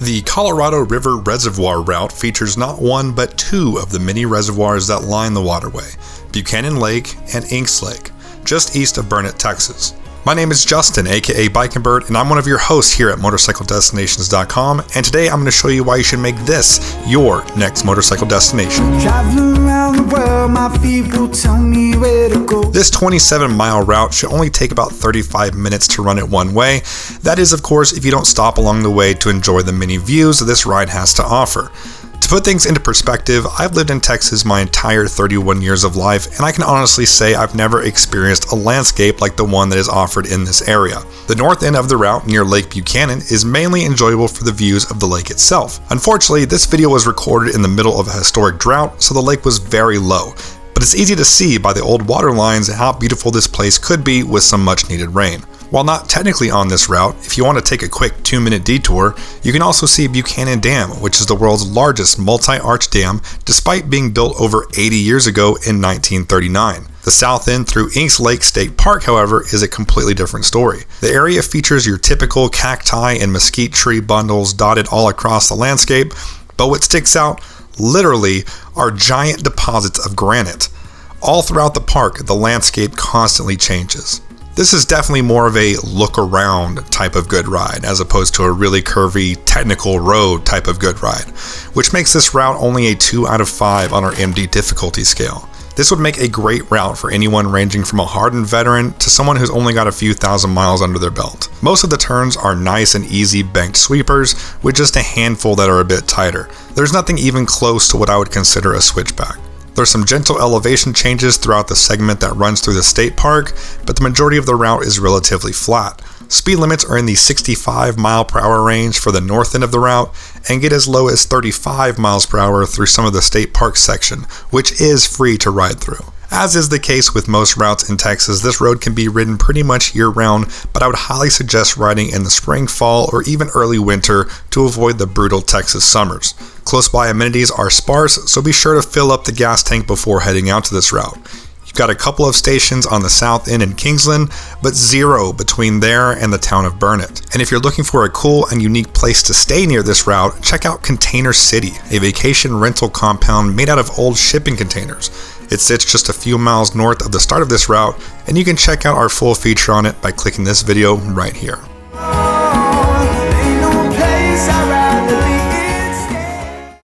The Colorado River Reservoir route features not one but two of the many reservoirs that line the waterway, Buchanan Lake and Inks Lake, just east of Burnett, Texas. My name is Justin, aka Biking Bird, and I'm one of your hosts here at MotorcycleDestinations.com, and today I'm going to show you why you should make this your next motorcycle destination. Traveling around the world, my feet will tell me where to go. This 27-mile route should only take about 35 minutes to run it one way. That is, of course, if you don't stop along the way to enjoy the many views this ride has to offer. To put things into perspective, I've lived in Texas my entire 31 years of life, and I can honestly say I've never experienced a landscape like the one that is offered in this area. The north end of the route near Lake Buchanan is mainly enjoyable for the views of the lake itself. Unfortunately, this video was recorded in the middle of a historic drought, so the lake was very low, but it's easy to see by the old water lines how beautiful this place could be with some much needed rain. While not technically on this route, if you want to take a quick 2-minute detour, you can also see Buchanan Dam, which is the world's largest multi-arch dam, despite being built over 80 years ago in 1939. The south end through Inks Lake State Park, however, is a completely different story. The area features your typical cacti and mesquite tree bundles dotted all across the landscape, but what sticks out, literally, are giant deposits of granite. All throughout the park, the landscape constantly changes. This is definitely more of a look around type of good ride, as opposed to a really curvy, technical road type of good ride, which makes this route only a 2 out of 5 on our MD difficulty scale. This would make a great route for anyone ranging from a hardened veteran to someone who's only got a few thousand miles under their belt. Most of the turns are nice and easy banked sweepers, with just a handful that are a bit tighter. There's nothing even close to what I would consider a switchback. There's some gentle elevation changes throughout the segment that runs through the state park, but the majority of the route is relatively flat. Speed limits are in the 65 mile per hour range for the north end of the route and get as low as 35 miles per hour through some of the state park section, which is free to ride through. As is the case with most routes in Texas, this road can be ridden pretty much year-round, but I would highly suggest riding in the spring, fall, or even early winter to avoid the brutal Texas summers. Close by amenities are sparse, so be sure to fill up the gas tank before heading out to this route. You've got a couple of stations on the south end in Kingsland, but zero between there and the town of Burnett. And if you're looking for a cool and unique place to stay near this route, check out Container City, a vacation rental compound made out of old shipping containers. It sits just a few miles north of the start of this route, and you can check out our full feature on it by clicking this video right here.